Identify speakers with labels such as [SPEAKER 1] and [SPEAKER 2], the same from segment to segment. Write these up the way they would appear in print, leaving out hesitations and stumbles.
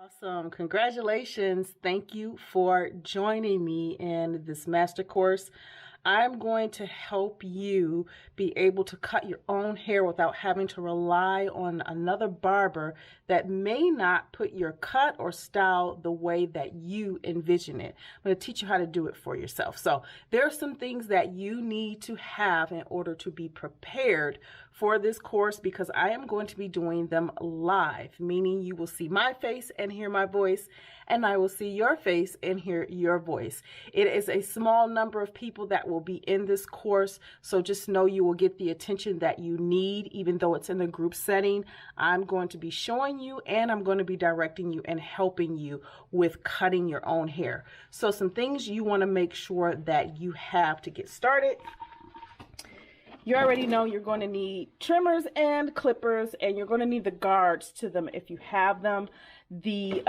[SPEAKER 1] Awesome. Congratulations. Thank you for joining me in this master course. I'm going to help you be able to cut your own hair without having to rely on another barber that may not put your cut or style the way that you envision it. I'm going to teach you how to do it for yourself. So there are some things that you need to have in order to be prepared for this course, because I am going to be doing them live, meaning you will see my face and hear my voice, and I will see your face and hear your voice. It is a small number of people that will be in this course, so just know you will get the attention that you need, even though it's in a group setting. I'm going to be showing you, and I'm going to be directing you and helping you with cutting your own hair. So some things you want to make sure that you have to get started. You already know you're going to need trimmers and clippers, and you're going to need the guards to them if you have them. The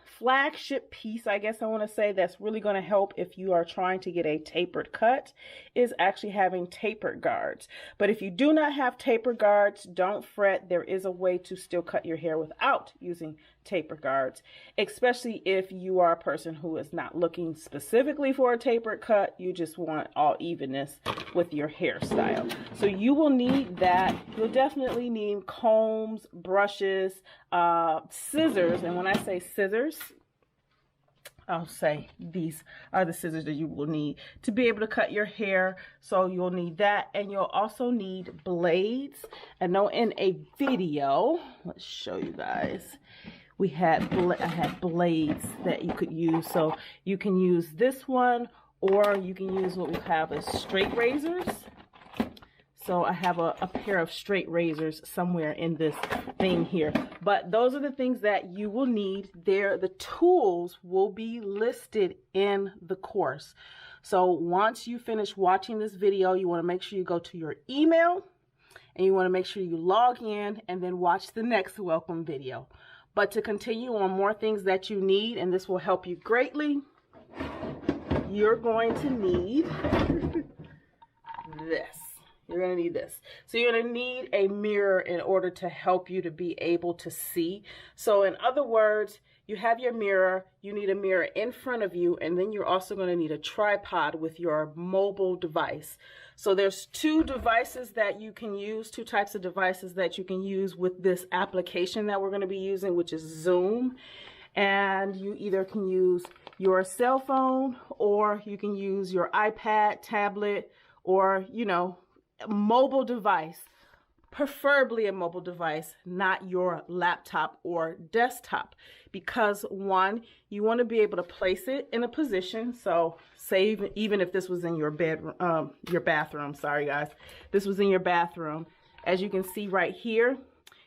[SPEAKER 1] flagship piece, I guess I want to say, that's really going to help if you are trying to get a tapered cut is actually having tapered guards. But if you do not have tapered guards, don't fret. There is a way to still cut your hair without using tapered guards, especially if you are a person who is not looking specifically for a tapered cut. You just want all evenness with your hairstyle. So you will need that. You'll definitely need combs, brushes, scissors. And when I say scissors, I'll say these are the scissors that you will need to be able to cut your hair. So you'll need that, and you'll also need blades. I know in a video, let's show you guys, I had blades that you could use. So you can use this one, or you can use what we have as straight razors. So I have a pair of straight razors somewhere in this thing here. But those are the things that you will need. The tools will be listed in the course. So once you finish watching this video, you want to make sure you go to your email, and you want to make sure you log in and then watch the next welcome video. But to continue on more things that you need, and this will help you greatly, you're going to need this. You're going to need this. So you're going to need a mirror in order to help you to be able to see. So in other words, you have your mirror, you need a mirror in front of you, and then you're also going to need a tripod with your mobile device. So there's two devices that you can use, two types of devices that you can use with this application that we're going to be using, which is Zoom. And you either can use your cell phone, or you can use your iPad, tablet, or, you know, mobile device, preferably a mobile device, not your laptop or desktop, because one, you want to be able to place it in a position. So say even if this was in your bedroom, your bathroom, sorry guys, this was in your bathroom, as you can see right here,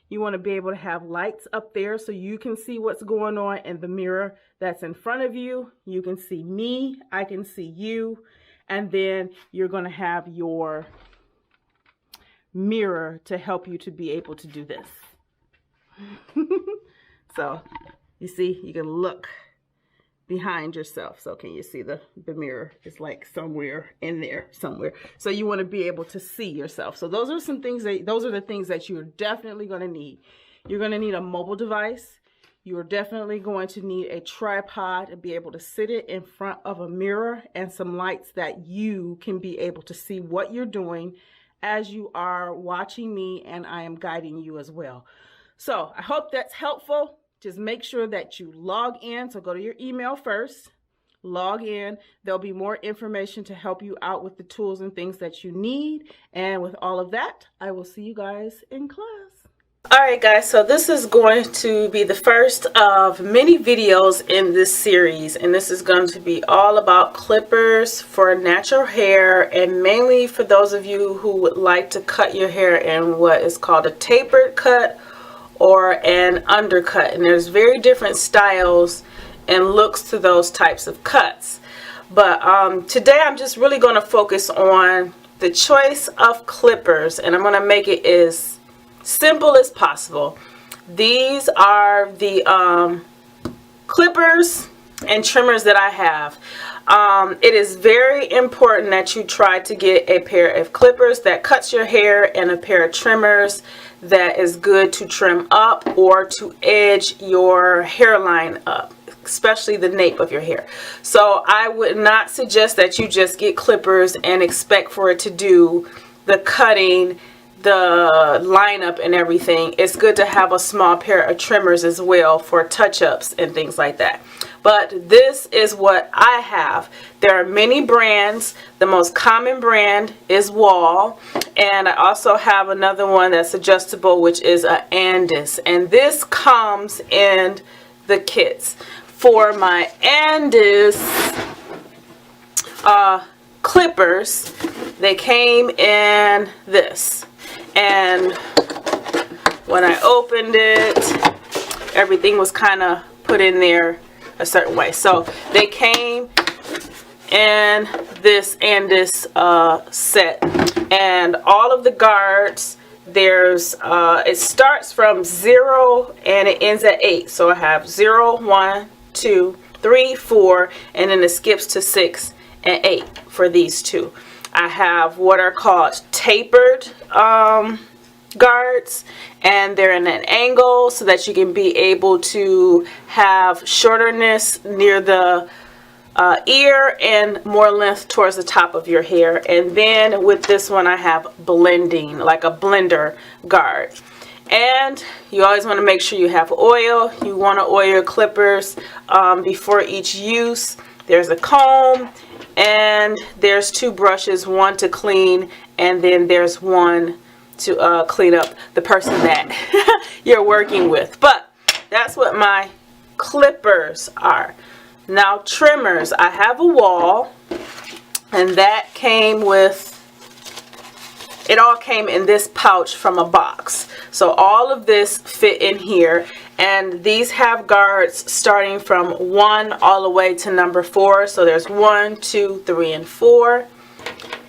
[SPEAKER 1] you want to be able to have lights up there so you can see what's going on in the mirror that's in front of you. You can see me, I can see you, and then you're going to have your mirror to help you to be able to do this. So you see, you can look behind yourself. So can you see the mirror is like somewhere in there somewhere. So you want to be able to see yourself. So those are some things those are the things that you're definitely going to need. You're going to need a mobile device. You're definitely going to need a tripod to be able to sit it in front of a mirror, and some lights that you can be able to see what you're doing as you are watching me, and I am guiding you as well. So I hope that's helpful. Just make sure that you log in. So go to your email first, log in. There'll be more information to help you out with the tools and things that you need. And with all of that, I will see you guys in class. All right, guys, so this is going to be the first of many videos in this series, and this is going to be all about clippers for natural hair, and mainly for those of you who would like to cut your hair in what is called a tapered cut or an undercut. And there's very different styles and looks to those types of cuts. But today I'm just really going to focus on the choice of clippers, and I'm going to make it as simple as possible. These are the clippers and trimmers that I have. It is very important that you try to get a pair of clippers that cuts your hair and a pair of trimmers that is good to trim up or to edge your hairline up, especially the nape of your hair. So I would not suggest that you just get clippers and expect for it to do the cutting, the lineup and everything. It's good to have a small pair of trimmers as well for touch-ups and things like that. But this is what I have. There are many brands. The most common brand is Wall, and I also have another one that's adjustable, which is a Andis, and this comes in the kits. For my Andis clippers, they came in this, and when I opened it, everything was kind of put in there a certain way. So they came in this Andis set, and all of the guards, there's it starts from 0 and it ends at 8. So I have 0, 1, 2, 3, 4, and then it skips to 6 and 8 for these two. I have what are called tapered guards, and they're in an angle so that you can be able to have shorterness near the ear and more length towards the top of your hair. And then with this one I have blending, like a blender guard. And you always want to make sure you have oil. You want to oil your clippers before each use. There's a comb, and there's 2 brushes, one to clean, and then there's one to clean up the person that you're working with. But that's what my clippers are. Now trimmers, I have a Wall, and that came with, it all came in this pouch from a box. So all of this fit in here, and these have guards starting from 1 all the way to number 4. So there's 1, 2, 3, and 4.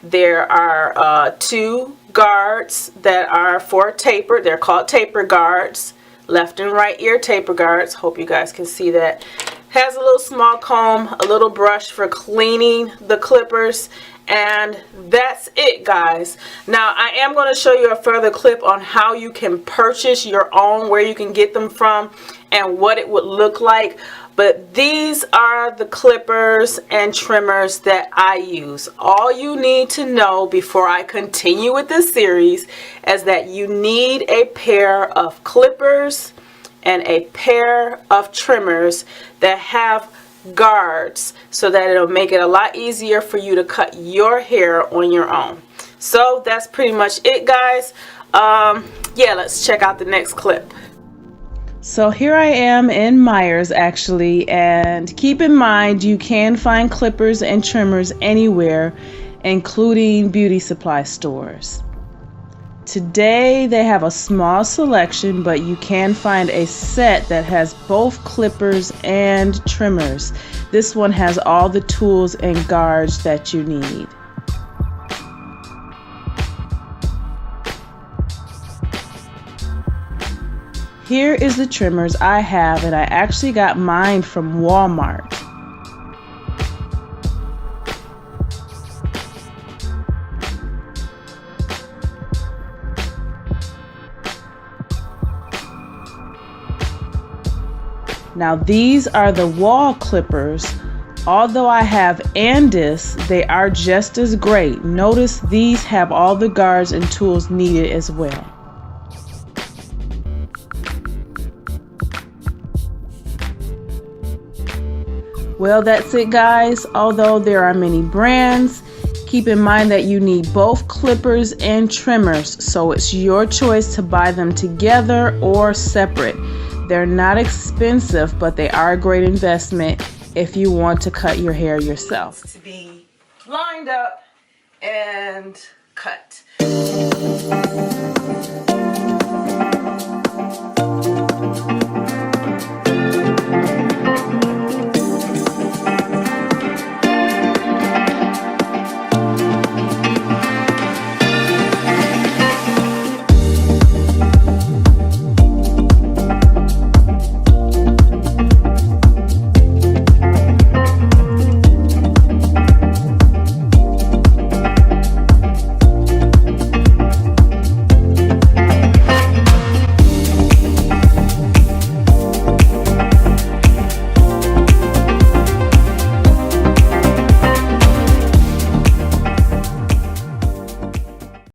[SPEAKER 1] There are 2 guards that are for taper. They're called taper guards, left and right ear taper guards. Hope you guys can see that. Has a little small comb, a little brush for cleaning the clippers, and that's it, guys. Now I am going to show you a further clip on how you can purchase your own, where you can get them from, and what it would look like. But these are the clippers and trimmers that I use. All you need to know before I continue with this series is that you need a pair of clippers and a pair of trimmers that have guards, so that it'll make it a lot easier for you to cut your hair on your own. So that's pretty much it, guys. Yeah, let's check out the next clip. So here I am in Myers actually, and keep in mind you can find clippers and trimmers anywhere, including beauty supply stores. Today they have a small selection, but you can find a set that has both clippers and trimmers. This one has all the tools and guards that you need. Here is the trimmers I have, and I actually got mine from Walmart. Now these are the Wall clippers. Although I have Andis, they are just as great. Notice these have all the guards and tools needed as well. Well, that's it, guys. Although there are many brands, keep in mind that you need both clippers and trimmers, so it's your choice to buy them together or separate. They're not expensive, but they are a great investment if you want to cut your hair yourself. To be lined up and cut.